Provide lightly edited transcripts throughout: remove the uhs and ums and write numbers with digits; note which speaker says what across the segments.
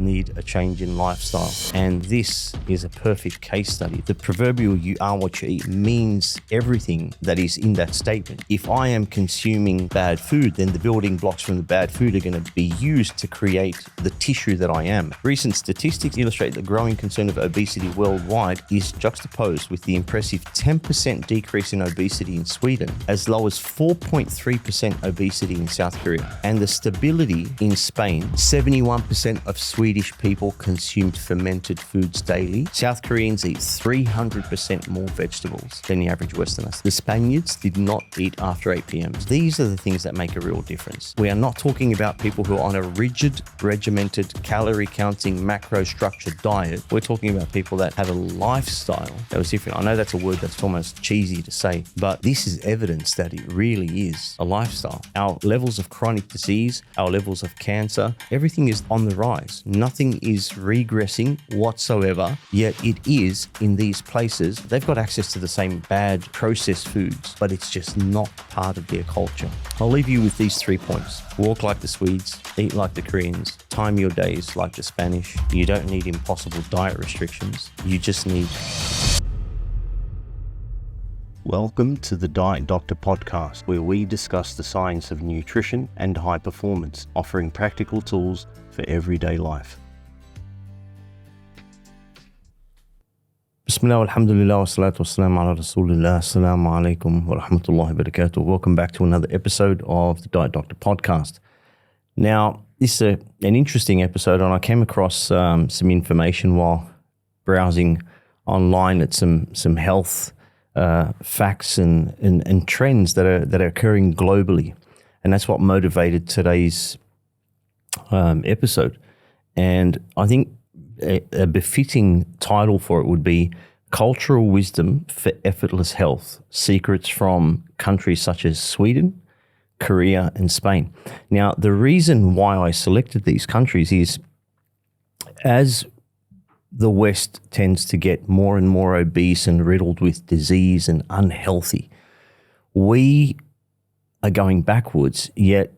Speaker 1: need a change in lifestyle. And this is a perfect case study. The proverbial "you are what you eat" means everything that is in that statement. If I am consuming bad food, then the building blocks from the bad food are going to be used to create the tissue that I am. Recent statistics illustrate the growing concern of obesity worldwide is juxtaposed with the impressive 10% decrease in obesity in Sweden, as low as 4.3% obesity in South Korea, and the stability in Spain. 71% of Swedish people consumed fermented foods daily. South Koreans eat 300% more vegetables than the average Westerner. The Spaniards did not eat after 8 p.m. These are the things that make a real difference. We are not talking about people who are on a rigid, regimented, calorie-counting, macro-structured diet. We're talking about people that have a lifestyle that was different. I know that's a word that's almost cheesy to say, but this is evidence that it really is a lifestyle. Our levels of chronic disease, our levels of cancer, everything is on the rise. Nothing is regressing whatsoever, yet it is in these places. They've got access to the same bad processed foods, but it's just not part of their culture. I'll leave you with these 3 points. Walk like the Swedes, eat like the Koreans, time your days like the Spanish. You don't need impossible diet restrictions. You just need... Welcome to the Diet Doctor podcast, where we discuss the science of nutrition and high performance, offering practical tools for everyday life. Bismillah, alhamdulillah, wa salatu wa salam ala rasulillah, assalamu alaikum wa rahmatullahi wa barakatuh. Welcome back to another episode of the Diet Doctor podcast. Now, this is an interesting episode, and I came across some information while browsing online at some health facts and trends that are occurring globally, and that's what motivated today's episode. And I think a befitting title for it would be "Cultural Wisdom for Effortless Health: Secrets from Countries Such as Sweden, Korea, and Spain." Now, the reason why I selected these countries is, as the West tends to get more and more obese and riddled with disease and unhealthy, we are going backwards, yet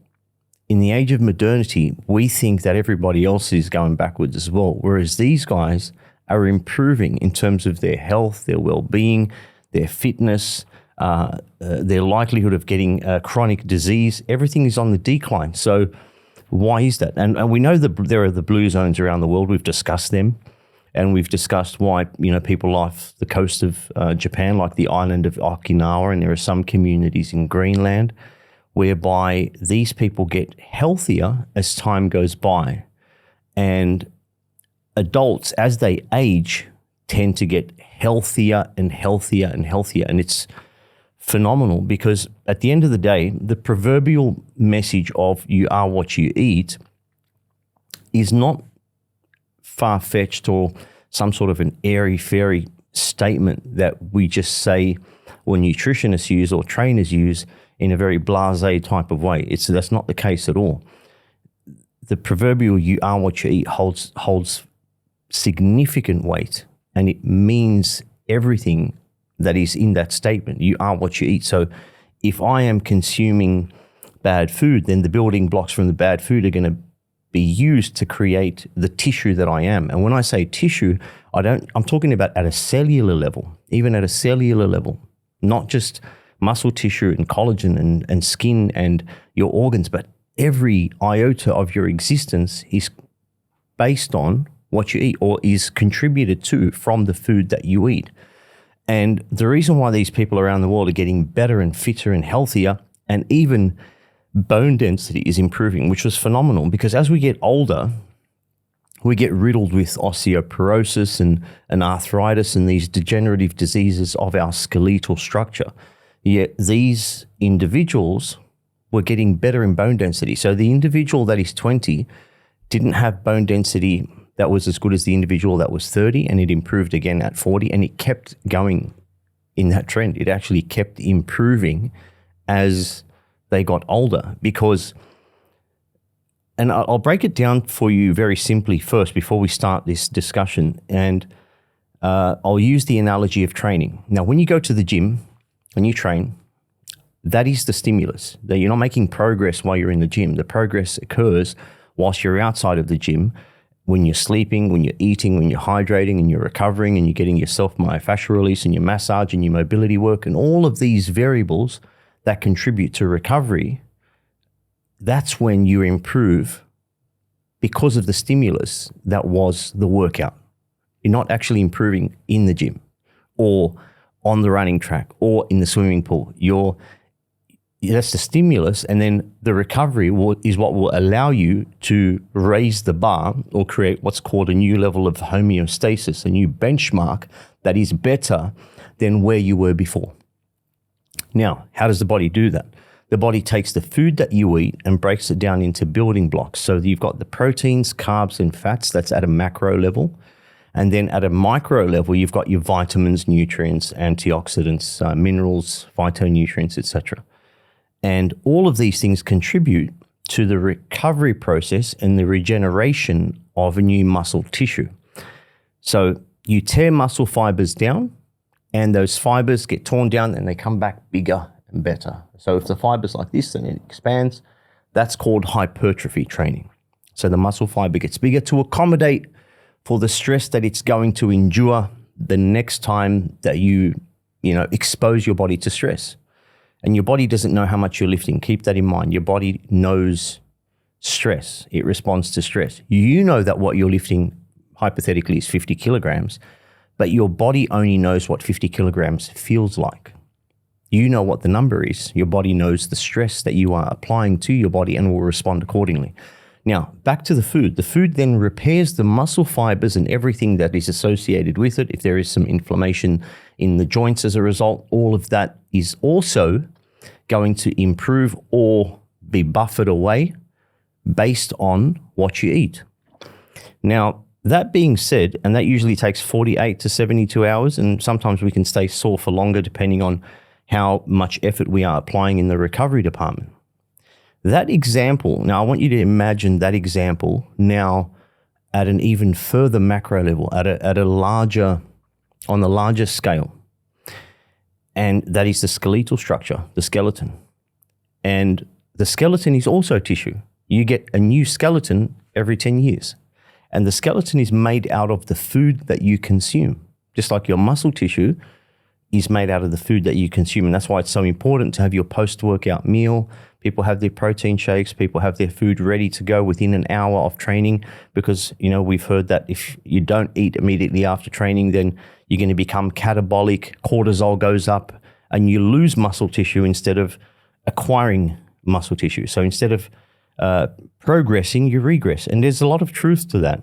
Speaker 1: in the age of modernity, we think that everybody else is going backwards as well, whereas these guys are improving in terms of their health, their well-being, their fitness, their likelihood of getting chronic disease. Everything is on the decline. So why is that? And we know that there are the blue zones around the world. We've discussed them. And we've discussed why, people off the coast of Japan, like the island of Okinawa, and there are some communities in Greenland, whereby these people get healthier as time goes by. And adults, as they age, tend to get healthier and healthier and healthier. And it's phenomenal, because at the end of the day, the proverbial message of "you are what you eat" is not far-fetched or some sort of an airy-fairy statement that we just say, or nutritionists use, or trainers use in a very blasé type of way. That's not the case at all. The proverbial "you are what you eat" holds significant weight, and it means everything that is in that statement. You are what you eat. So if I am consuming bad food, then the building blocks from the bad food are going to be used to create the tissue that I am. And when I say tissue, I'm talking about at a cellular level, even at a cellular level, not just muscle tissue and collagen and skin and your organs, but every iota of your existence is based on what you eat, or is contributed to from the food that you eat. And the reason why these people around the world are getting better and fitter and healthier, and even bone density is improving, which was phenomenal, because as we get older, we get riddled with osteoporosis and arthritis and these degenerative diseases of our skeletal structure. Yet these individuals were getting better in bone density. So the individual that is 20 didn't have bone density that was as good as the individual that was 30, and it improved again at 40, and it kept going in that trend. It actually kept improving as they got older, because, and I'll break it down for you very simply first before we start this discussion, and I'll use the analogy of training. Now, when you go to the gym and you train, that is the stimulus. That you're not making progress while you're in the gym. The progress occurs whilst you're outside of the gym, when you're sleeping, when you're eating, when you're hydrating and you're recovering and you're getting your self-myofascial release and your massage and your mobility work and all of these variables that contribute to recovery, that's when you improve because of the stimulus that was the workout. You're not actually improving in the gym or on the running track or in the swimming pool. That's the stimulus, and then the recovery is what will allow you to raise the bar or create what's called a new level of homeostasis, a new benchmark that is better than where you were before. Now, how does the body do that? The body takes the food that you eat and breaks it down into building blocks. So you've got the proteins, carbs, and fats. That's at a macro level. And then at a micro level, you've got your vitamins, nutrients, antioxidants, minerals, phytonutrients, etc. And all of these things contribute to the recovery process and the regeneration of a new muscle tissue. So you tear muscle fibers down, and those fibers get torn down and they come back bigger and better. So if the fiber's like this and it expands, that's called hypertrophy training. So the muscle fiber gets bigger to accommodate for the stress that it's going to endure the next time that you expose your body to stress. And your body doesn't know how much you're lifting. Keep that in mind. Your body knows stress. It responds to stress. You know that what you're lifting hypothetically is 50 kilograms, but your body only knows what 50 kilograms feels like. You know what the number is. Your body knows the stress that you are applying to your body and will respond accordingly. Now, back to the food. The food then repairs the muscle fibers and everything that is associated with it. If there is some inflammation in the joints as a result, all of that is also going to improve or be buffered away based on what you eat. Now, that being said, and that usually takes 48 to 72 hours, and sometimes we can stay sore for longer depending on how much effort we are applying in the recovery department. That example, now I want you to imagine that example now at an even further macro level, on the larger scale. And that is the skeletal structure, the skeleton. And the skeleton is also tissue. You get a new skeleton every 10 years. And the skeleton is made out of the food that you consume, just like your muscle tissue is made out of the food that you consume. And that's why it's so important to have your post-workout meal. People have their protein shakes. People have their food ready to go within an hour of training because, we've heard that if you don't eat immediately after training, then you're going to become catabolic, cortisol goes up, and you lose muscle tissue instead of acquiring muscle tissue. So instead of progressing, you regress. And there's a lot of truth to that.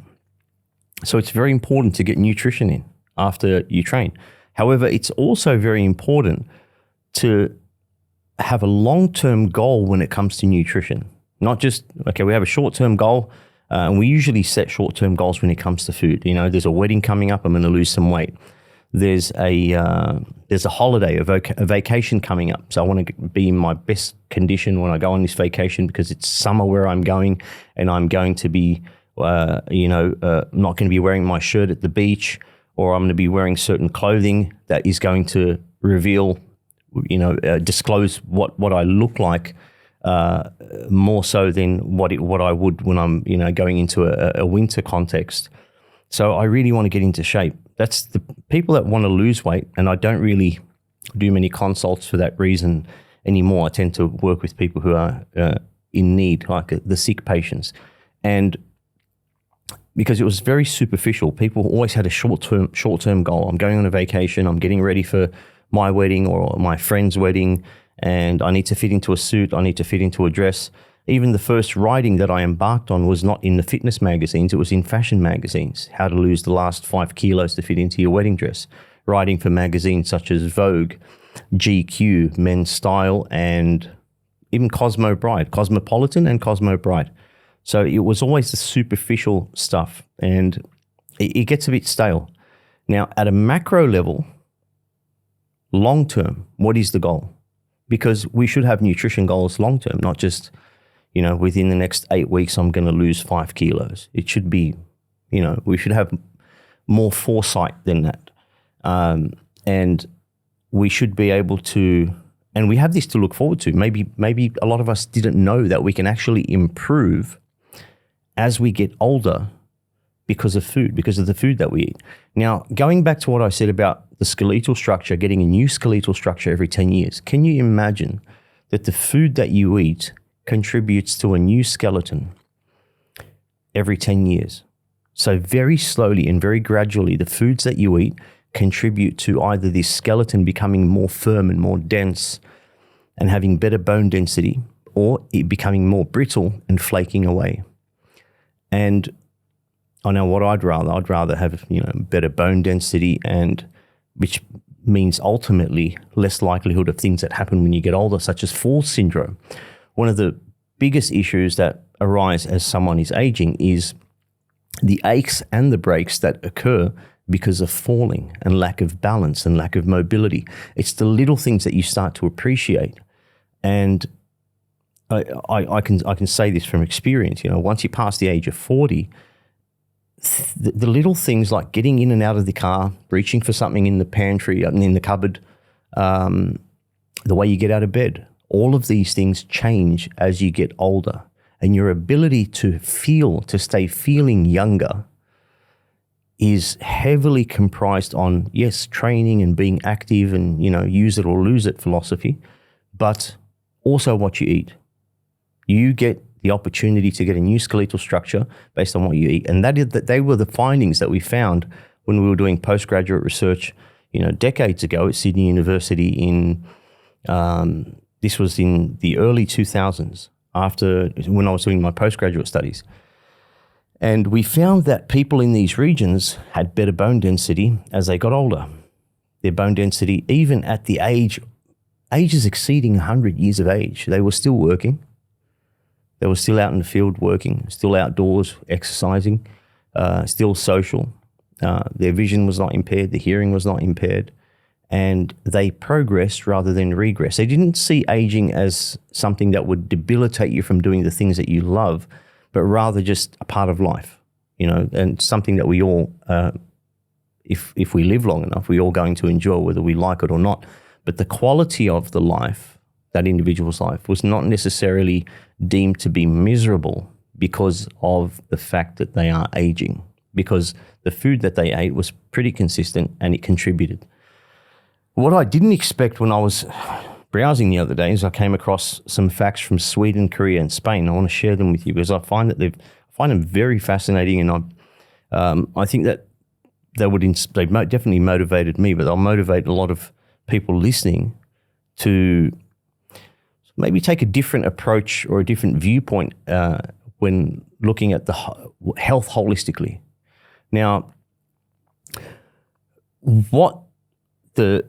Speaker 1: So it's very important to get nutrition in after you train. However, it's also very important to have a long-term goal when it comes to nutrition. Not just, we have a short-term goal, and we usually set short-term goals when it comes to food. There's a wedding coming up, I'm going to lose some weight. There's a holiday, a vacation coming up. So I want to be in my best condition when I go on this vacation because it's summer where I'm going, and I'm going to be, not going to be wearing my shirt at the beach, or I'm going to be wearing certain clothing that is going to reveal, disclose what I look like more so than what I would when I'm, going into a winter context. So I really want to get into shape. That's the people that want to lose weight, and I don't really do many consults for that reason anymore. I tend to work with people who are in need, like the sick patients. And because it was very superficial, people always had a short-term goal. I'm going on a vacation, I'm getting ready for my wedding or my friend's wedding, and I need to fit into a suit, I need to fit into a dress. Even the first writing that I embarked on was not in the fitness magazines, it was in fashion magazines. How to lose the last 5 kilos to fit into your wedding dress. Writing for magazines such as Vogue, GQ, Men's Style, and even Cosmopolitan and Cosmo Bride. So it was always the superficial stuff, and it gets a bit stale. Now, at a macro level, long term, what is the goal? Because we should have nutrition goals long term, not just, within the next 8 weeks, I'm going to lose 5 kilos. It should be, we should have more foresight than that. And we should be able to, and we have this to look forward to. Maybe a lot of us didn't know that we can actually improve as we get older because of food, because of the food that we eat. Now, going back to what I said about the skeletal structure, getting a new skeletal structure every 10 years, can you imagine that the food that you eat contributes to a new skeleton every 10 years? So very slowly and very gradually, the foods that you eat contribute to either this skeleton becoming more firm and more dense and having better bone density, or it becoming more brittle and flaking away. And I know what I'd rather have, better bone density, and which means ultimately less likelihood of things that happen when you get older, such as fall syndrome. One of the biggest issues that arise as someone is aging is the aches and the breaks that occur because of falling and lack of balance and lack of mobility. It's the little things that you start to appreciate. And I can say this from experience. Once you pass the age of 40, the little things like getting in and out of the car, reaching for something in the pantry, in the cupboard, the way you get out of bed, all of these things change as you get older. And your ability to stay feeling younger is heavily comprised on, yes, training and being active and, use it or lose it philosophy, but also what you eat. You get the opportunity to get a new skeletal structure based on what you eat. And they were the findings that we found when we were doing postgraduate research, decades ago at Sydney University this was in the early 2000s, when I was doing my postgraduate studies. And we found that people in these regions had better bone density as they got older. Their bone density, even at the ages exceeding 100 years of age, they were still working. They were still out in the field working, still outdoors exercising, still social. Their vision was not impaired, the hearing was not impaired, and they progressed rather than regress. They didn't see aging as something that would debilitate you from doing the things that you love, but rather just a part of life, and something that we all, if we live long enough, we're all going to enjoy, whether we like it or not. But the quality of the life, that individual's life, was not necessarily deemed to be miserable because of the fact that they are aging, because the food that they ate was pretty consistent and it contributed. What I didn't expect when I was browsing the other day is I came across some facts from Sweden, Korea, and Spain. I want to share them with you because I find them very fascinating, and I think that they definitely motivated me, but they'll motivate a lot of people listening to maybe take a different approach or a different viewpoint when looking at the health holistically. Now, what the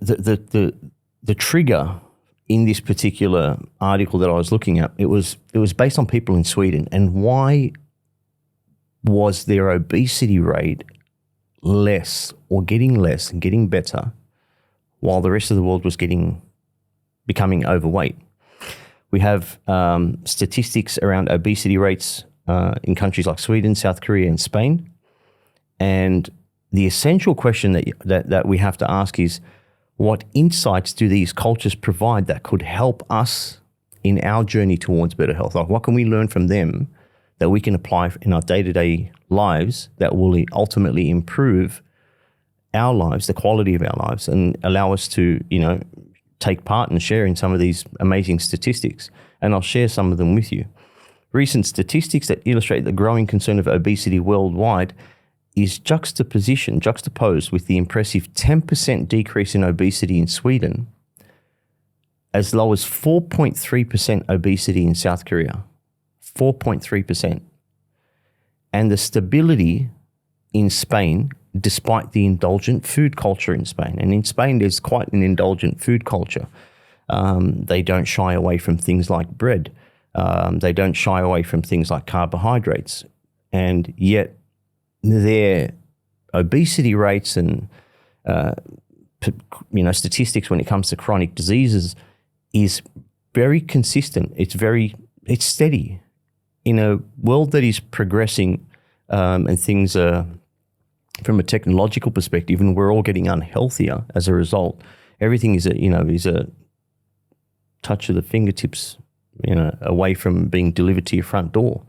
Speaker 1: trigger in this particular article that I was looking at, it was based on people in Sweden, and why was their obesity rate less or getting less and getting better while the rest of the world was becoming overweight. We have statistics around obesity rates in countries like Sweden, South Korea, and Spain. And the essential question that we have to ask is, what insights do these cultures provide that could help us in our journey towards better health? Like, what can we learn from them that we can apply in our day-to-day lives that will ultimately improve our lives, the quality of our lives, and allow us to, take part and share in some of these amazing statistics? And I'll share some of them with you. Recent statistics that illustrate the growing concern of obesity worldwide is juxtaposed with the impressive 10% decrease in obesity in Sweden, as low as 4.3% obesity in South Korea, 4.3%. And the stability in Spain, despite the indulgent food culture in Spain. And in Spain, there's quite an indulgent food culture. They don't shy away from things like bread. They don't shy away from things like carbohydrates. And yet their obesity rates and statistics when it comes to chronic diseases is very consistent. It's steady. In a world that is progressing and things are, from a technological perspective, and we're all getting unhealthier as a result, everything is a touch of the fingertips, away from being delivered to your front door.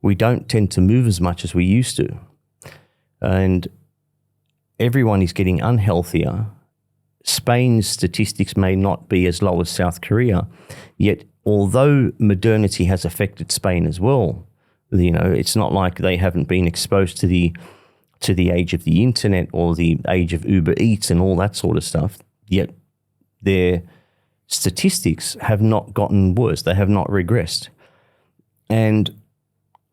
Speaker 1: We don't tend to move as much as we used to. and everyone is getting unhealthier. Spain's statistics may not be as low as South Korea, yet although modernity has affected Spain as well, it's not like they haven't been exposed to the age of the internet or the age of Uber Eats and all that sort of stuff, yet their statistics have not gotten worse. They have not regressed. And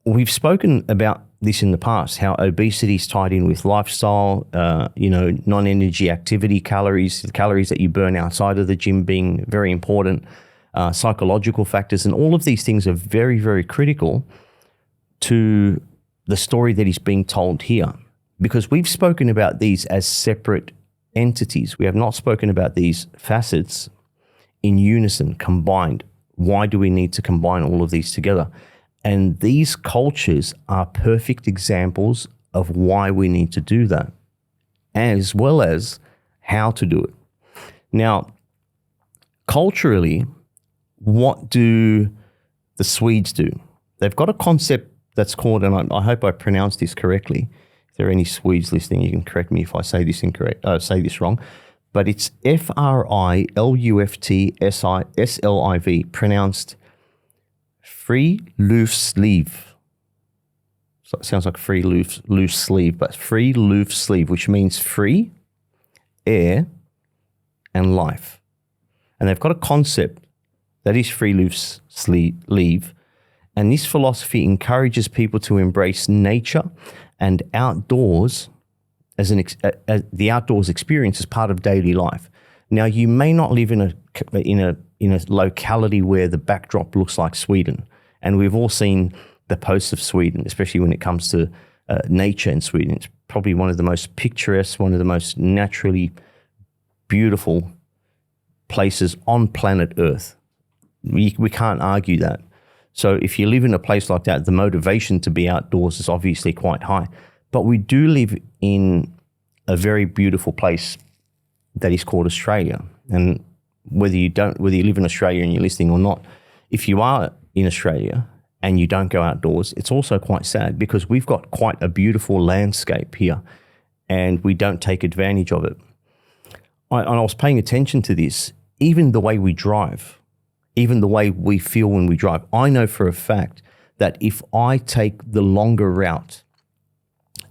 Speaker 1: we've spoken about this in the past, how obesity is tied in with lifestyle, non-energy activity calories, the calories that you burn outside of the gym being very important, psychological factors, and all of these things are very, very critical to the story that is being told here. Because we've spoken about these as separate entities. We have not spoken about these facets in unison, combined. Why do we need to combine all of these together? And these cultures are perfect examples of why we need to do that, as well as how to do it. Now, culturally, what do the Swedes do? They've got a concept that's called, and I hope I pronounced this correctly. If there are any Swedes listening, you can correct me if I say this wrong. But it's Friluftsliv, pronounced friluftsliv. So it sounds like loose sleeve, but friluftsliv, which means free, air, and life. And they've got a concept that is friluftsliv, and this philosophy encourages people to embrace nature and outdoors as the outdoors experience as part of daily life. Now, you may not live in a locality where the backdrop looks like Sweden, and we've all seen the posts of Sweden, especially when it comes to nature in Sweden. It's probably one of the most picturesque, one of the most naturally beautiful places on planet Earth. We can't argue that. So if you live in a place like that, the motivation to be outdoors is obviously quite high. But we do live in a very beautiful place that is called Australia. And whether you live in Australia and you're listening or not, if you are in Australia and you don't go outdoors, it's also quite sad because we've got quite a beautiful landscape here and we don't take advantage of it. I was paying attention to this, even the way we drive, even the way we feel when we drive. I know for a fact that if I take the longer route,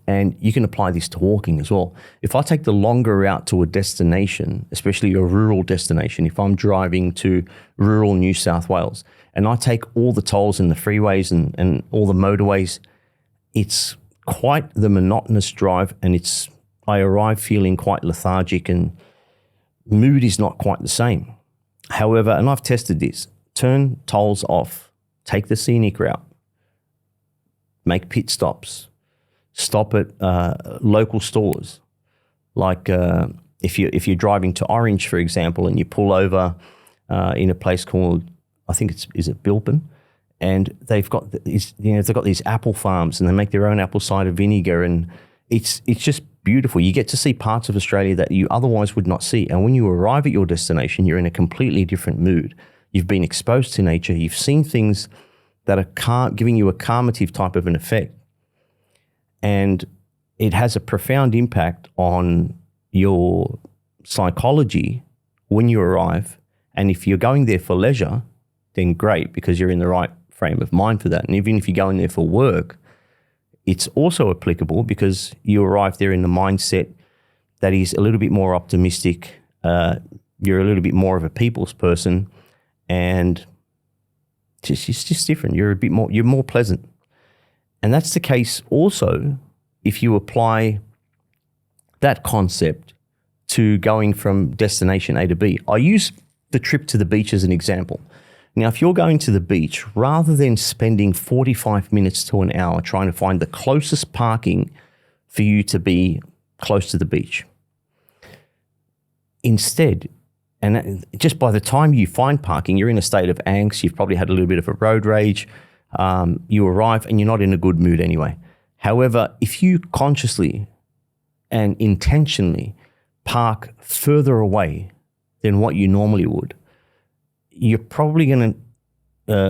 Speaker 1: and you can apply this to walking as well, if I take the longer route to a destination, especially a rural destination, if I'm driving to rural New South Wales and I take all the tolls and the freeways and all the motorways, it's quite the monotonous drive, and I arrive feeling quite lethargic and mood is not quite the same. However, and I've tested this, turn tolls off, take the scenic route, make pit stops, stop at local stores. Like if you're driving to Orange, for example, and you pull over in a place called, I think is it Bilpin, and they've got these apple farms and they make their own apple cider vinegar, and it's just beautiful. You get to see parts of Australia that you otherwise would not see. And when you arrive at your destination, you're in a completely different mood. You've been exposed to nature. You've seen things that are giving you a calmative type of an effect. And it has a profound impact on your psychology when you arrive. And if you're going there for leisure, then great, because you're in the right frame of mind for that. And even if you're going there for work, it's also applicable because you arrive there in the mindset that is a little bit more optimistic. You're a little bit more of a people's person, and it's just different. You're more pleasant. And that's the case also if you apply that concept to going from destination A to B. I use the trip to the beach as an example. Now, if you're going to the beach, rather than spending 45 minutes to an hour trying to find the closest parking for you to be close to the beach, instead, and just by the time you find parking, you're in a state of angst, you've probably had a little bit of a road rage, you arrive and you're not in a good mood anyway. However, if you consciously and intentionally park further away than what you normally would, you're probably going to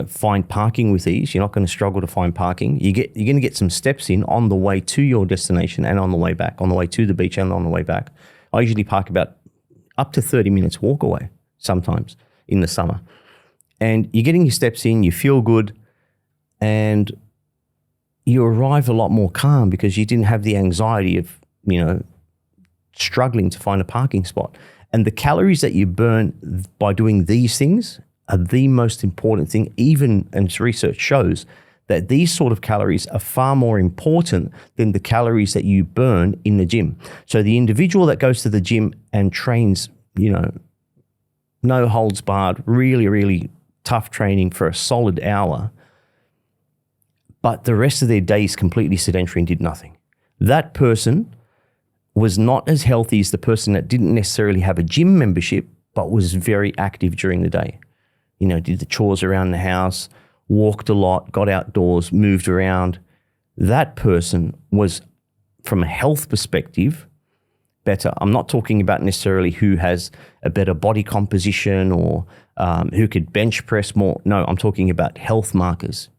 Speaker 1: find parking with ease. You're not going to struggle to find parking. You're going to get some steps in on the way to your destination and on the way back, on the way to the beach and on the way back. I usually park about up to 30 minutes walk away sometimes in the summer. And you're getting your steps in, you feel good, and you arrive a lot more calm because you didn't have the anxiety of, struggling to find a parking spot. And the calories that you burn by doing these things are the most important thing. Even, and research shows that these sort of calories are far more important than the calories that you burn in the gym. So the individual that goes to the gym and trains, no holds barred, really, really tough training for a solid hour, but the rest of their day is completely sedentary and did nothing. That person was not as healthy as the person that didn't necessarily have a gym membership, but was very active during the day. Did the chores around the house, walked a lot, got outdoors, moved around. That person was, from a health perspective, better. I'm not talking about necessarily who has a better body composition or who could bench press more. No, I'm talking about health markers.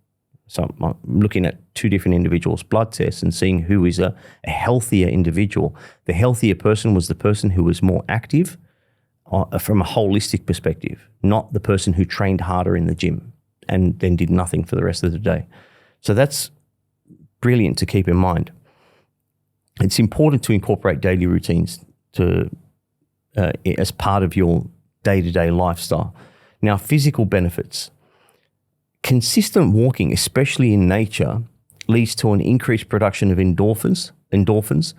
Speaker 1: So I'm looking at two different individuals' blood tests and seeing who is a healthier individual. The healthier person was the person who was more active from a holistic perspective, not the person who trained harder in the gym and then did nothing for the rest of the day. So that's brilliant to keep in mind. It's important to incorporate daily routines as part of your day-to-day lifestyle. Now, physical benefits. Consistent walking, especially in nature, leads to an increased production of endorphins,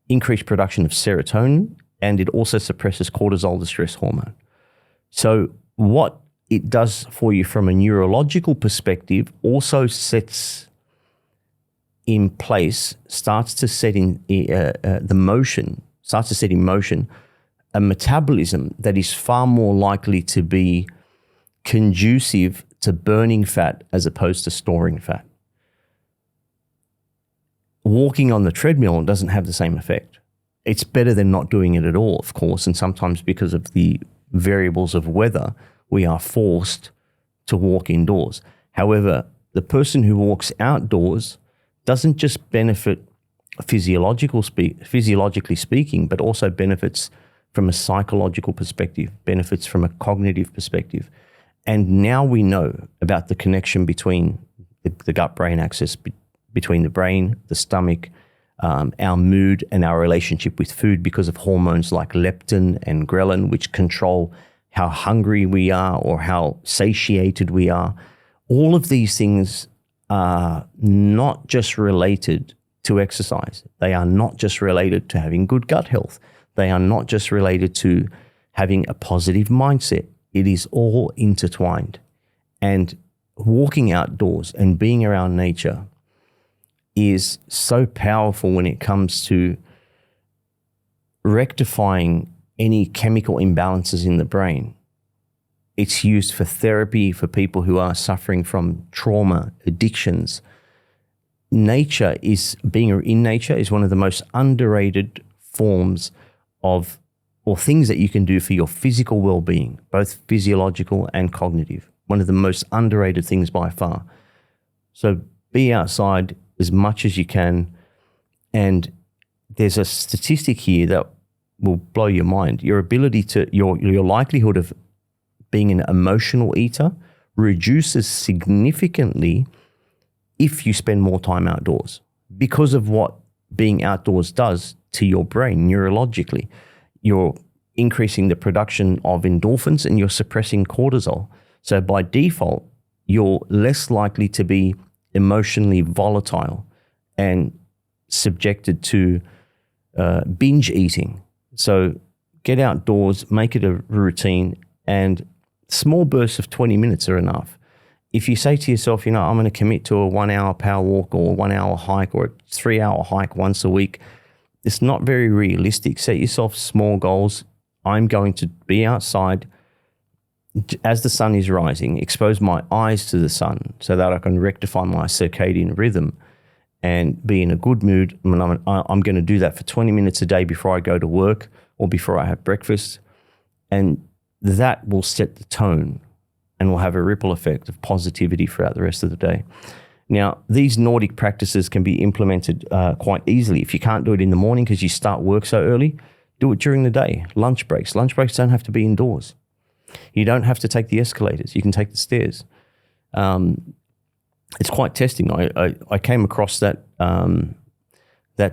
Speaker 1: increased production of serotonin, and it also suppresses cortisol, the stress hormone. So what it does for you from a neurological perspective also sets in place, starts to set in motion a metabolism that is far more likely to be conducive to burning fat as opposed to storing fat. Walking on the treadmill doesn't have the same effect. It's better than not doing it at all, of course, and sometimes because of the variables of weather, we are forced to walk indoors. However, the person who walks outdoors doesn't just benefit physiologically speaking, but also benefits from a psychological perspective, benefits from a cognitive perspective. And now we know about the connection between the gut-brain axis, between the brain, the stomach, our mood, and our relationship with food because of hormones like leptin and ghrelin, which control how hungry we are or how satiated we are. All of these things are not just related to exercise. They are not just related to having good gut health. They are not just related to having a positive mindset. It is all intertwined. And walking outdoors and being around nature is so powerful when it comes to rectifying any chemical imbalances in the brain. It's used for therapy for people who are suffering from trauma, addictions. Being in nature is one of the most underrated forms of or things that you can do for your physical well-being, both physiological and cognitive. One of the most underrated things by far. So be outside as much as you can. And there's a statistic here that will blow your mind. Your likelihood of being an emotional eater reduces significantly if you spend more time outdoors because of what being outdoors does to your brain neurologically. You're increasing the production of endorphins and you're suppressing cortisol. So by default, you're less likely to be emotionally volatile and subjected to binge eating. So get outdoors, make it a routine, and small bursts of 20 minutes are enough. If you say to yourself, I'm going to commit to a 1 hour power walk or a 1 hour hike or a 3 hour hike once a week, it's not very realistic. Set yourself small goals. I'm going to be outside as the sun is rising, expose my eyes to the sun so that I can rectify my circadian rhythm and be in a good mood. I'm going to do that for 20 minutes a day before I go to work or before I have breakfast. And that will set the tone and will have a ripple effect of positivity throughout the rest of the day. Now, these Nordic practices can be implemented quite easily. If you can't do it in the morning because you start work so early, do it during the day. Lunch breaks. Lunch breaks don't have to be indoors. You don't have to take the escalators. You can take the stairs. It's quite testing. I came across that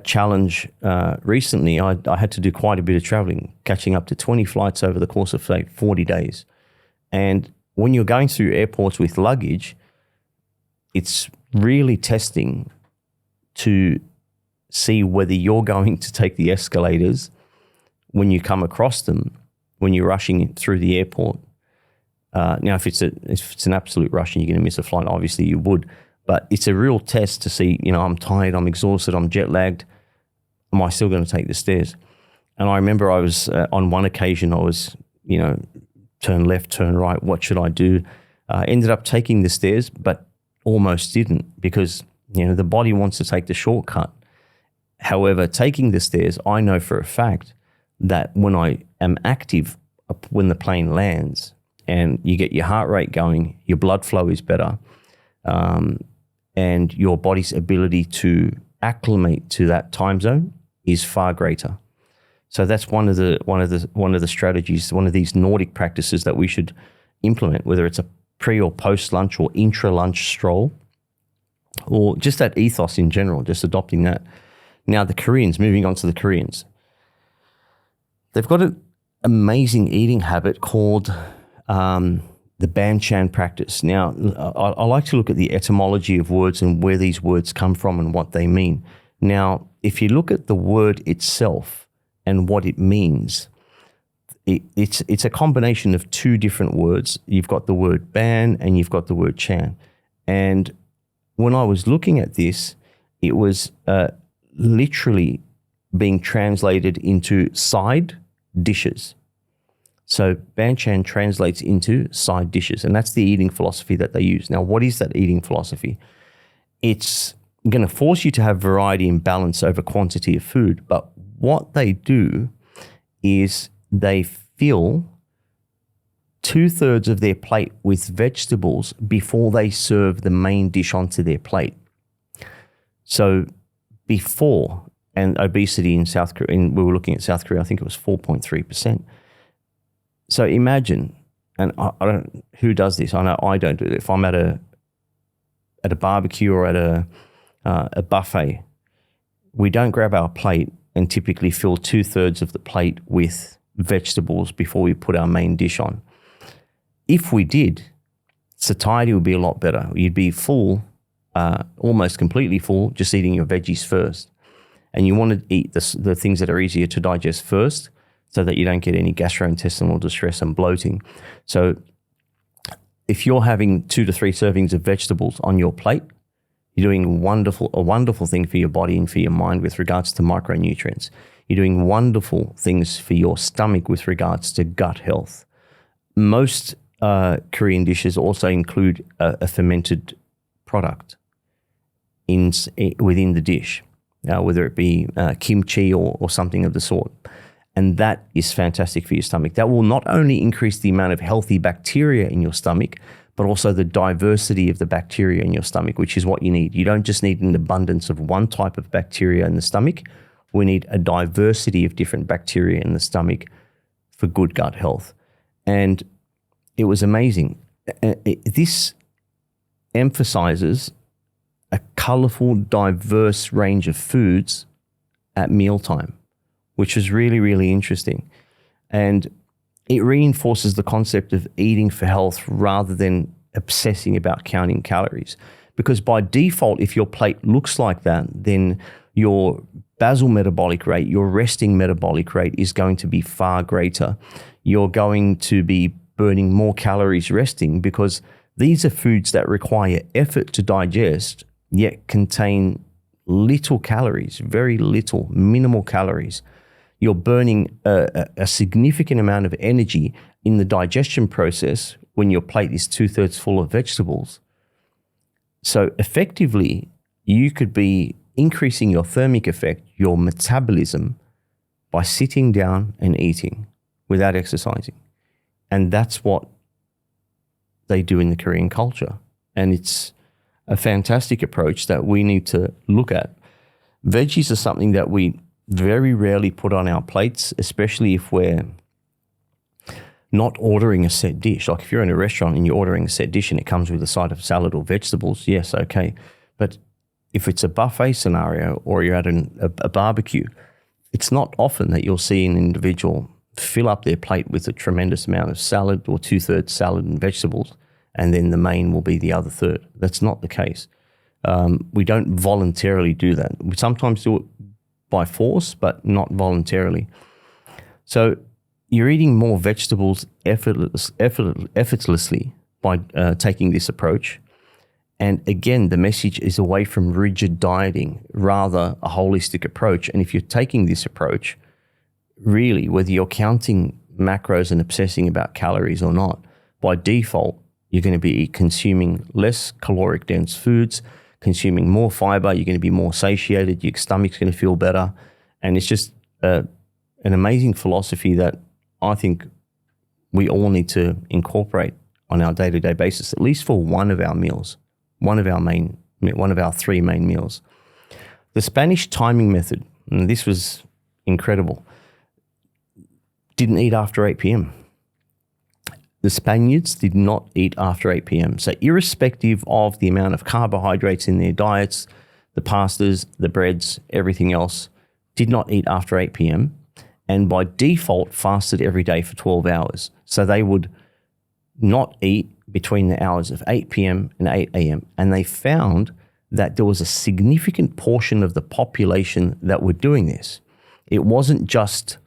Speaker 1: challenge recently. I had to do quite a bit of traveling, catching up to 20 flights over the course of, say, 40 days. And when you're going through airports with luggage, it's really testing to see whether you're going to take the escalators when you come across them, when you're rushing through the airport. Now, if it's an absolute rush and you're going to miss a flight, obviously you would. But it's a real test to see, I'm tired, I'm exhausted, I'm jet lagged. Am I still going to take the stairs? And I remember I was, on one occasion, I was, turn left, turn right, what should I do? Ended up taking the stairs, but almost didn't because, the body wants to take the shortcut. However, taking the stairs, I know for a fact that when I am active, when the plane lands and you get your heart rate going, your blood flow is better, and your body's ability to acclimate to that time zone is far greater. So that's one of the strategies, one of these Nordic practices that we should implement, whether it's a pre or post lunch or intra lunch stroll, or just that ethos in general, just adopting that. Now the Koreans, moving on to the Koreans, they've got an amazing eating habit called the banchan practice. Now, I like to look at the etymology of words and where these words come from and what they mean. Now, if you look at the word itself and what it means, it's a combination of two different words. You've got the word ban and you've got the word chan. And when I was looking at this, it was literally being translated into side dishes. So banchan translates into side dishes, and that's the eating philosophy that they use. Now, what is that eating philosophy? It's going to force you to have variety and balance over quantity of food, but what they do is they fill 2/3 of their plate with vegetables before they serve the main dish onto their plate. So before, and obesity in South Korea, we were looking at South Korea, I think it was 4.3%. So imagine, and I don't, who does this? I know I don't do it. If I'm at a barbecue or at a buffet, we don't grab our plate and typically fill 2/3 of the plate with vegetables before we put our main dish on. If we did, satiety would be a lot better. You'd be full, almost completely full, just eating your veggies first. And you want to eat the things that are easier to digest first, so that you don't get any gastrointestinal distress and bloating. So if you're having 2 to 3 servings of vegetables on your plate, you're doing a wonderful thing for your body and for your mind with regards to micronutrients. You're doing wonderful things for your stomach with regards to gut health. Most Korean dishes also include a fermented product within the dish, whether it be kimchi or something of the sort. And that is fantastic for your stomach. That will not only increase the amount of healthy bacteria in your stomach, but also the diversity of the bacteria in your stomach, which is what you need. You don't just need an abundance of one type of bacteria in the stomach. We need a diversity of different bacteria in the stomach for good gut health. And it was amazing. This emphasizes a colorful, diverse range of foods at mealtime, which is really, really interesting. And it reinforces the concept of eating for health rather than obsessing about counting calories. Because by default, if your plate looks like that, then your basal metabolic rate, your resting metabolic rate is going to be far greater. You're going to be burning more calories resting because these are foods that require effort to digest, yet contain little calories, very little, minimal calories. You're burning a significant amount of energy in the digestion process when your plate is 2/3 full of vegetables. So effectively, you could be increasing your thermic effect, your metabolism, by sitting down and eating without exercising. And that's what they do in the Korean culture. And it's a fantastic approach that we need to look at. Veggies are something that we very rarely put on our plates, especially if we're not ordering a set dish. Like if you're in a restaurant and you're ordering a set dish and it comes with a side of salad or vegetables, yes, okay. But if it's a buffet scenario or you're at a barbecue, it's not often that you'll see an individual fill up their plate with a tremendous amount of salad or 2/3 salad and vegetables, and then the main will be the other third. That's not the case. We don't voluntarily do that. We sometimes do it by force, but not voluntarily. So you're eating more vegetables effortlessly by taking this approach. And again, the message is away from rigid dieting, rather a holistic approach. And if you're taking this approach, really, whether you're counting macros and obsessing about calories or not, by default, you're going to be consuming less caloric dense foods, consuming more fiber, you're going to be more satiated, your stomach's going to feel better. And it's just an amazing philosophy that I think we all need to incorporate on our day-to-day basis, at least for one of our meals, one of our three main meals. The Spanish timing method, and this was incredible, didn't eat after 8 p.m. The Spaniards did not eat after 8 p.m. So irrespective of the amount of carbohydrates in their diets, the pastas, the breads, everything else, did not eat after 8 p.m. and by default fasted every day for 12 hours. So they would not eat between the hours of 8 p.m. and 8 a.m. And they found that there was a significant portion of the population that were doing this. It wasn't just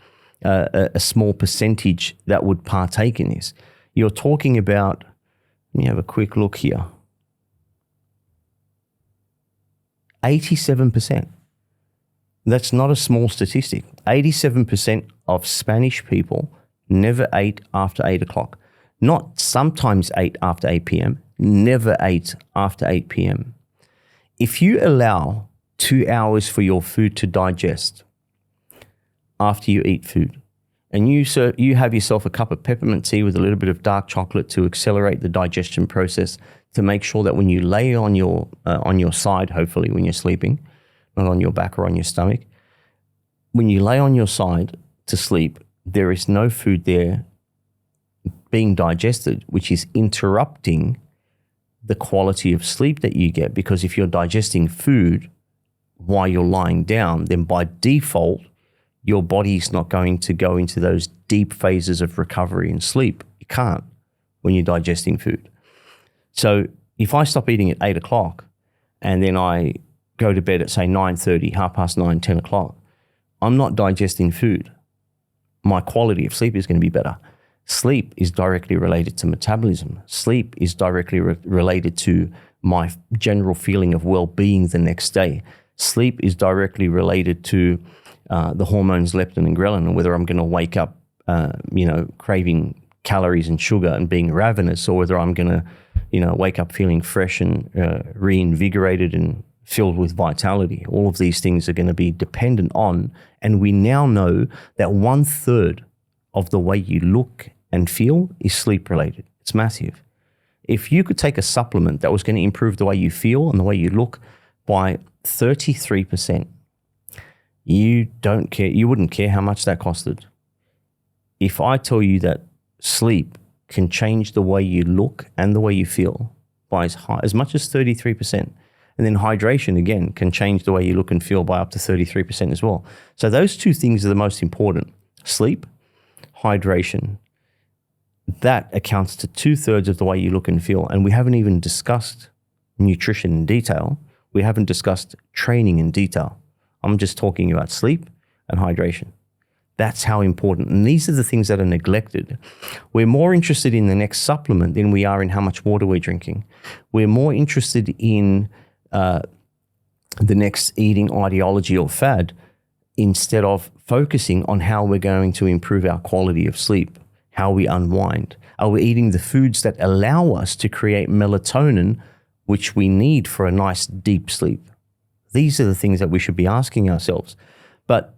Speaker 1: a small percentage that would partake in this. You're talking about, let me have a quick look here, 87%. That's not a small statistic. 87% of Spanish people never ate after 8 o'clock. Not sometimes ate after 8 p.m., never ate after 8 p.m. If you allow 2 hours for your food to digest after you eat food, and you have yourself a cup of peppermint tea with a little bit of dark chocolate to accelerate the digestion process, to make sure that when you lay on your side, hopefully when you're sleeping, not on your back or on your stomach, when you lay on your side to sleep, there is no food there being digested, which is interrupting the quality of sleep that you get. Because if you're digesting food while you're lying down, then by default, your body's not going to go into those deep phases of recovery and sleep. You can't when you're digesting food. So if I stop eating at 8 o'clock and then I go to bed at, say, 9:30, 9:30, 10 o'clock, I'm not digesting food. My quality of sleep is going to be better. Sleep is directly related to metabolism. Sleep is directly related to my general feeling of well-being the next day. Sleep is directly related to the hormones leptin and ghrelin, and whether I'm going to wake up, craving calories and sugar and being ravenous, or whether I'm going to, wake up feeling fresh and reinvigorated and filled with vitality. All of these things are going to be dependent on, and we now know that 1/3 of the way you look and feel is sleep related. It's massive. If you could take a supplement that was going to improve the way you feel and the way you look by 33%, you don't care. You wouldn't care how much that costed. If I tell you that sleep can change the way you look and the way you feel by as much as 33%, and then hydration, again, can change the way you look and feel by up to 33% as well. So those two things are the most important. Sleep, hydration. That accounts to 2/3 of the way you look and feel. And we haven't even discussed nutrition in detail. We haven't discussed training in detail. I'm just talking about sleep and hydration. That's how important. And these are the things that are neglected. We're more interested in the next supplement than we are in how much water we're drinking. We're more interested in the next eating ideology or fad instead of focusing on how we're going to improve our quality of sleep, how we unwind. Are we eating the foods that allow us to create melatonin, which we need for a nice deep sleep? These are the things that we should be asking ourselves. But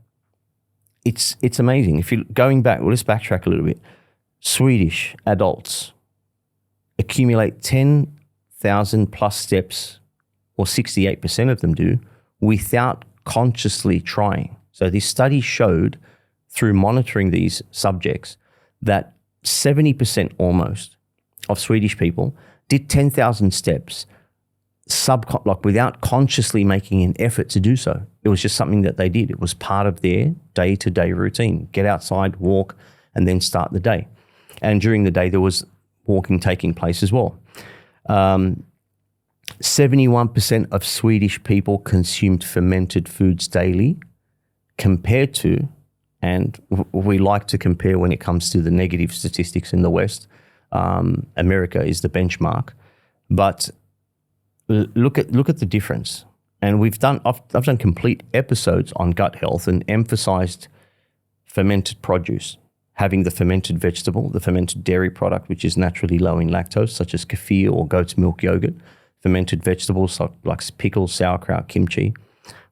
Speaker 1: it's amazing. If you're going back, well, let's backtrack a little bit. Swedish adults, accumulate 10,000 plus steps, or 68% of them do, without consciously trying. So this study showed through monitoring these subjects that 70% almost of Swedish people did 10,000 steps without consciously making an effort to do so. It was just something that they did. It was part of their day-to-day routine. Get outside, walk, and then start the day. And during the day, there was walking taking place as well. 71% of Swedish people consumed fermented foods daily, compared to, and we like to compare when it comes to the negative statistics in the West. America is the benchmark, but look at the difference. And I've done complete episodes on gut health and emphasized fermented produce, having the fermented vegetable, the fermented dairy product, which is naturally low in lactose, such as kefir or goat's milk yogurt, fermented vegetables like pickles, sauerkraut, kimchi,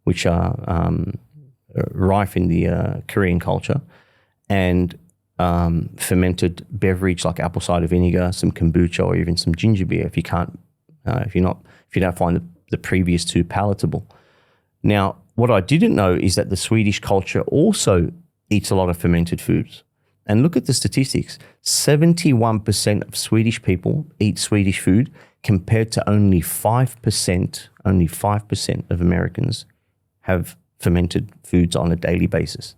Speaker 1: which are rife in the Korean culture, and fermented beverage like apple cider vinegar, some kombucha, or even some ginger beer if you don't find the previous two palatable. Now, what I didn't know is that the Swedish culture also eats a lot of fermented foods. And look at the statistics. 71% of Swedish people eat Swedish food, compared to only 5% of Americans have fermented foods on a daily basis.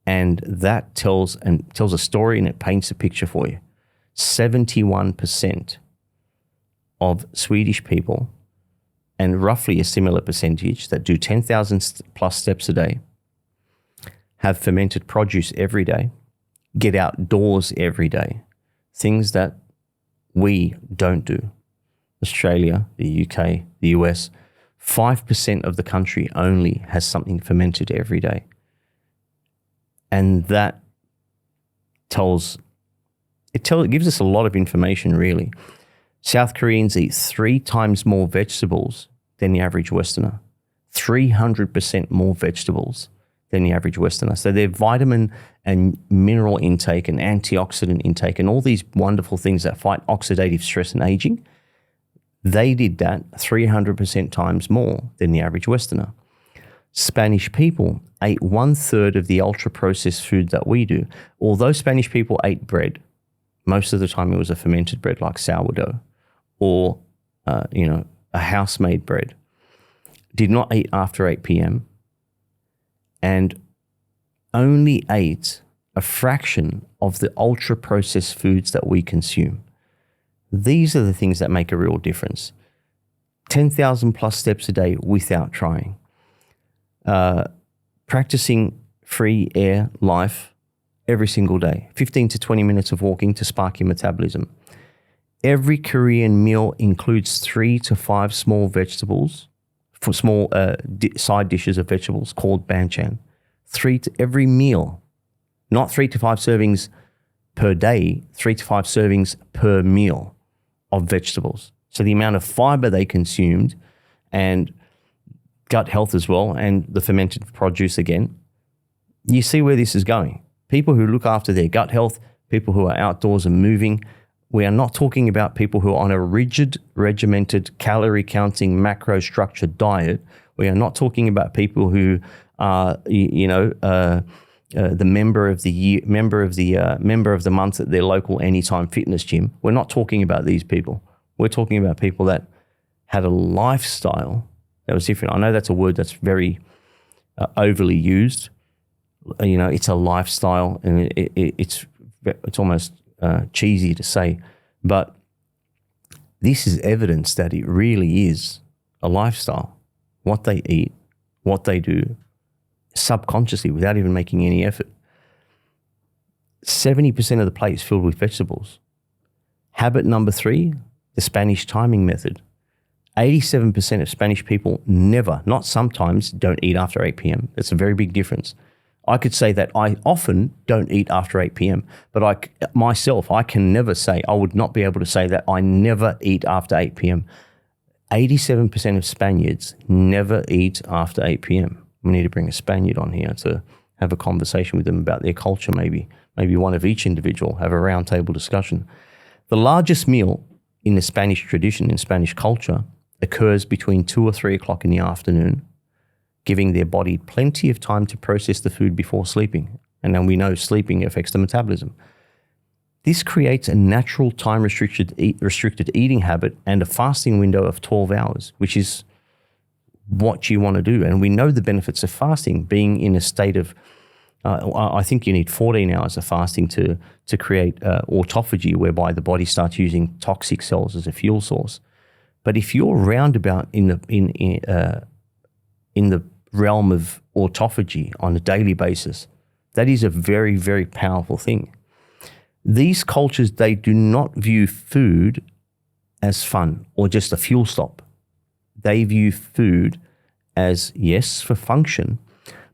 Speaker 1: And that tells a story, and it paints a picture for you. 71% of Swedish people, and roughly a similar percentage that do 10,000 plus steps a day, have fermented produce every day, get outdoors every day, things that we don't do. Australia, the UK, the US, 5% of the country only has something fermented every day. And that gives us a lot of information, really. South Koreans eat 3 times more vegetables than the average Westerner, 300% more vegetables than the average Westerner. So their vitamin and mineral intake and antioxidant intake and all these wonderful things that fight oxidative stress and aging, they did that 300% times more than the average Westerner. Spanish people ate 1/3 of the ultra-processed food that we do. Although Spanish people ate bread, most of the time it was a fermented bread like sourdough or, a house-made bread. Did not eat after 8 p.m. and only ate a fraction of the ultra-processed foods that we consume. These are the things that make a real difference. 10,000 plus steps a day without trying. Practicing free air life every single day. 15 to 20 minutes of walking to spark your metabolism. Every Korean meal includes 3 to 5 small vegetables, small side dishes of vegetables called banchan. Every meal, not 3 to 5 servings per day, 3 to 5 servings per meal of vegetables. So the amount of fiber they consumed, and gut health as well, and the fermented produce again, you see where this is going. People who look after their gut health, people who are outdoors and moving. We are not talking about people who are on a rigid, regimented, calorie-counting, macro-structured diet. We are not talking about people who are, the member of the year, member of the month at their local Anytime Fitness gym. We're not talking about these people. We're talking about people that had a lifestyle that was different. I know that's a word that's very overly used. It's a lifestyle, and it's almost cheesy to say, but this is evidence that it really is a lifestyle. What they eat, what they do, subconsciously, without even making any effort. 70% of the plate is filled with vegetables. Habit number 3, the Spanish timing method. 87% of Spanish people never, not sometimes, don't eat after 8 p.m. That's a very big difference. I could say that I often don't eat after 8 p.m., but I can never say, I would not be able to say that I never eat after 8 p.m. 87% of Spaniards never eat after 8 p.m. We need to bring a Spaniard on here to have a conversation with them about their culture, maybe one of each individual, have a roundtable discussion. The largest meal in the Spanish tradition, in Spanish culture, occurs between 2 or 3 o'clock in the afternoon, giving their body plenty of time to process the food before sleeping. And then we know sleeping affects the metabolism. This creates a natural time-restricted eating habit and a fasting window of 12 hours, which is what you want to do. And we know the benefits of fasting, being in a state of, I think you need 14 hours of fasting to create autophagy, whereby the body starts using toxic cells as a fuel source. But if you're roundabout in the realm of autophagy on a daily basis, that is a very, very powerful thing. These cultures, they do not view food as fun or just a fuel stop. They view food as, yes, for function,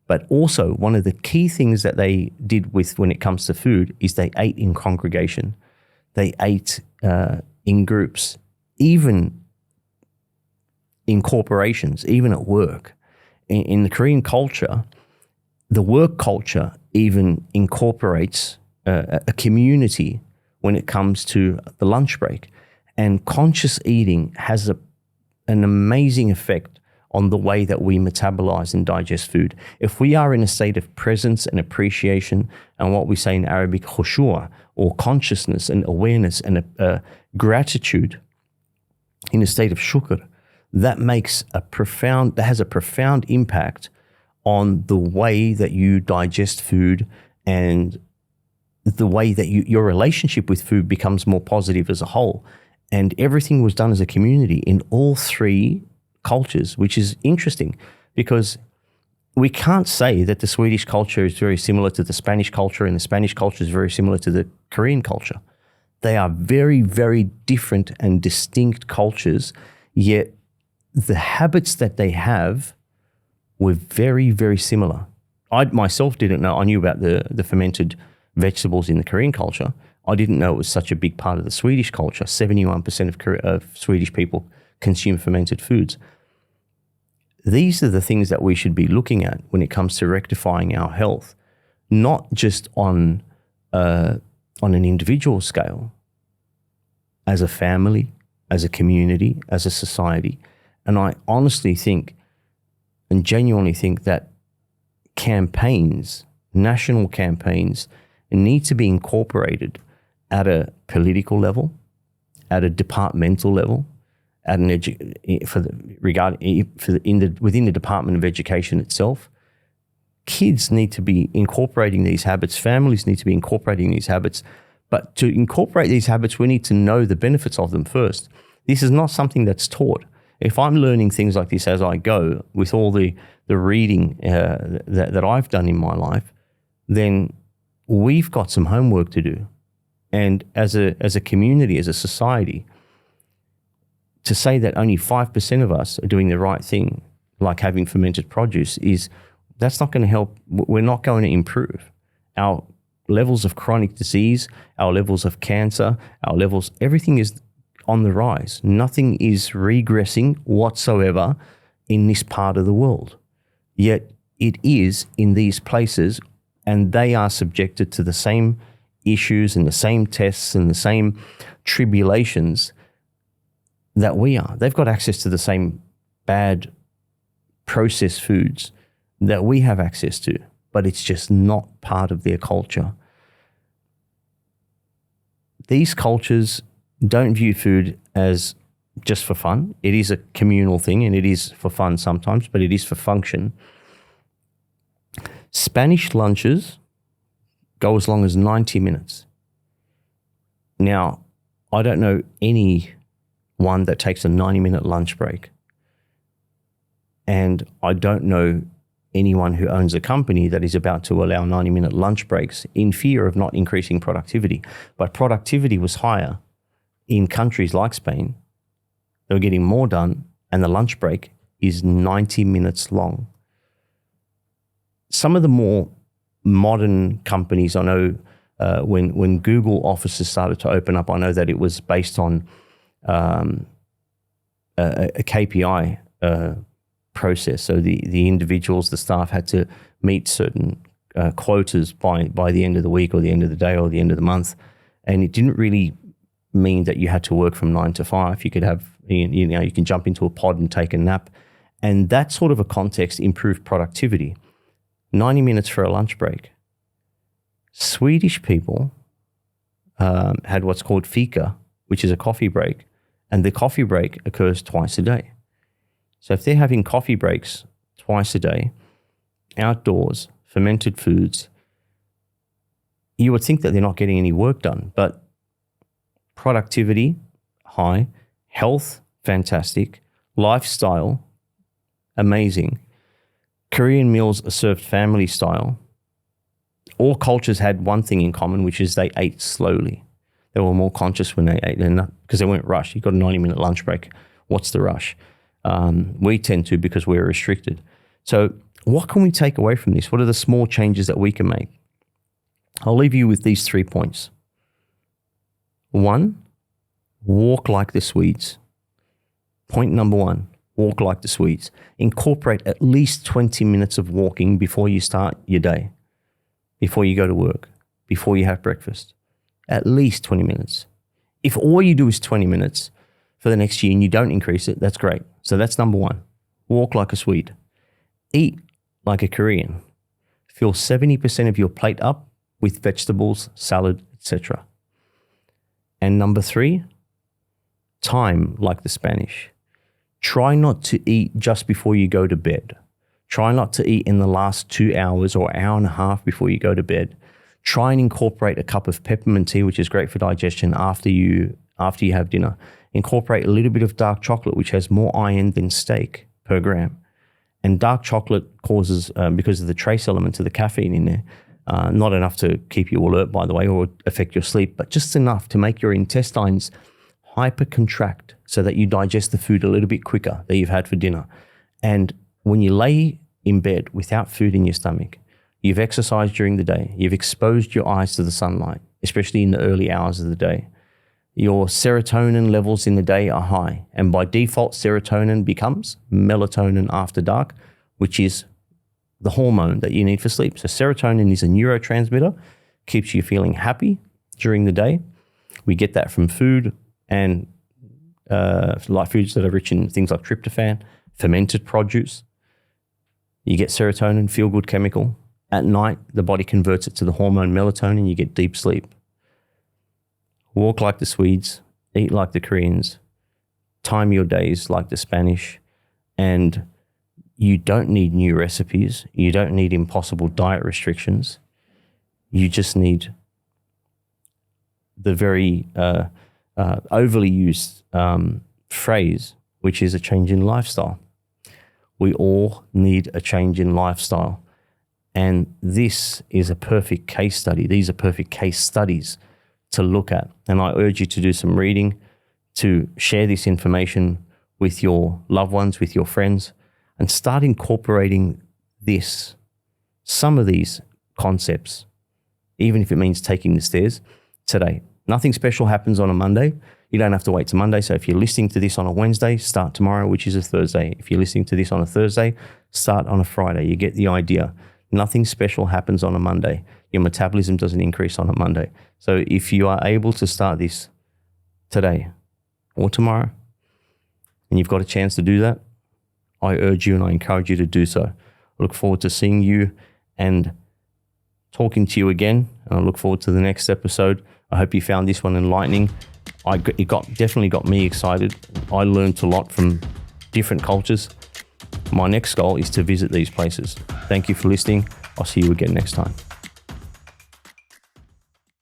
Speaker 1: but also one of the key things that they did with when it comes to food is they ate in congregation. They ate in groups, even in corporations, even at work. In the Korean culture, the work culture even incorporates a community when it comes to the lunch break. And conscious eating has an amazing effect on the way that we metabolize and digest food. If we are in a state of presence and appreciation, and what we say in Arabic, khushu', or consciousness and awareness and gratitude, in a state of shukr, that has a profound impact on the way that you digest food and the way that your relationship with food becomes more positive as a whole. And everything was done as a community in all three cultures, which is interesting because we can't say that the Swedish culture is very similar to the Spanish culture and the Spanish culture is very similar to the Korean culture. They are very, very different and distinct cultures, yet the habits that they have were very, very similar. I myself didn't know. I knew about the fermented vegetables in the Korean culture. I didn't know it was such a big part of the Swedish culture. 71% of Swedish people consume fermented foods. These are the things that we should be looking at when it comes to rectifying our health, not just on an individual scale, as a family, as a community, as a society. And I honestly think and genuinely think that campaigns, national campaigns, need to be incorporated at a political level, at a departmental level, at an within the Department of Education itself. Kids need to be incorporating these habits. Families need to be incorporating these habits. But to incorporate these habits, we need to know the benefits of them first. This is not something that's taught. If I'm learning things like this as I go, with all the reading that I've done in my life, then we've got some homework to do. And as a community, as a society, to say that only 5% of us are doing the right thing, like having fermented produce, that's not going to help. We're not going to improve. Our levels of chronic disease, our levels of cancer, everything is on the rise. Nothing is regressing whatsoever in this part of the world. Yet it is in these places, and they are subjected to the same issues and the same tests and the same tribulations that we are. They've got access to the same bad processed foods that we have access to, but it's just not part of their culture. These cultures don't view food as just for fun. It is a communal thing, and it is for fun sometimes, but it is for function. Spanish lunches go as long as 90 minutes. Now, I don't know anyone that takes a 90-minute lunch break. And I don't know anyone who owns a company that is about to allow 90-minute lunch breaks in fear of not increasing productivity. But productivity was higher in countries like Spain. They were getting more done, and the lunch break is 90 minutes long. Some of the more modern companies, I know when Google offices started to open up, I know that it was based on a KPI process. So the individuals, the staff had to meet certain quotas by the end of the week or the end of the day or the end of the month. And it didn't really mean that you had to work from 9 to 5. You could have, you can jump into a pod and take a nap. And that sort of a context improved productivity. 90 minutes for a lunch break. Swedish people had what's called fika, which is a coffee break. And the coffee break occurs twice a day. So if they're having coffee breaks twice a day, outdoors, fermented foods, you would think that they're not getting any work done, but productivity, high, health, fantastic, lifestyle, amazing. Korean meals are served family style. All cultures had one thing in common, which is they ate slowly. They were more conscious when they ate, because they weren't rushed. You've got a 90-minute lunch break. What's the rush? We tend to, because we're restricted. So what can we take away from this? What are the small changes that we can make? I'll leave you with these 3 points. 1, walk like the Swedes. Point number 1, walk like the Swedes. Incorporate at least 20 minutes of walking before you start your day, before you go to work, before you have breakfast. At least 20 minutes. If all you do is 20 minutes for the next year and you don't increase it, that's great. So that's number 1. Walk like a Swede. Eat like a Korean. Fill 70% of your plate up with vegetables, salad, etc. And number 3, time like the Spanish. Try not to eat just before you go to bed. Try not to eat in the last 2 hours or hour and a half before you go to bed. Try and incorporate a cup of peppermint tea, which is great for digestion after you have dinner. Incorporate a little bit of dark chocolate, which has more iron than steak per gram. And dark chocolate causes, because of the trace element of the caffeine in there, not enough to keep you alert, by the way, or affect your sleep, but just enough to make your intestines hypercontract so that you digest the food a little bit quicker that you've had for dinner. And when you lay in bed without food in your stomach, you've exercised during the day, you've exposed your eyes to the sunlight, especially in the early hours of the day. Your serotonin levels in the day are high, and by default, serotonin becomes melatonin after dark, which is the hormone that you need for sleep. So serotonin is a neurotransmitter, keeps you feeling happy during the day. We get that from food and like foods that are rich in things like tryptophan, fermented produce. You get serotonin, feel-good chemical. At night, the body converts it to the hormone melatonin, you get deep sleep. Walk like the Swedes, eat like the Koreans, time your days like the Spanish, and you don't need new recipes. You don't need impossible diet restrictions. You just need the very overly used phrase, which is a change in lifestyle. We all need a change in lifestyle. And this is a perfect case study. These are perfect case studies to look at. And I urge you to do some reading, to share this information with your loved ones, with your friends, and start incorporating some of these concepts, even if it means taking the stairs today. Nothing special happens on a Monday. You don't have to wait till Monday. So if you're listening to this on a Wednesday, start tomorrow, which is a Thursday. If you're listening to this on a Thursday, start on a Friday. You get the idea. Nothing special happens on a Monday. Your metabolism doesn't increase on a Monday. So if you are able to start this today or tomorrow, and you've got a chance to do that, I urge you and I encourage you to do so. I look forward to seeing you and talking to you again. And I look forward to the next episode. I hope you found this one enlightening. It definitely got me excited. I learned a lot from different cultures. My next goal is to visit these places. Thank you for listening. I'll see you again next time.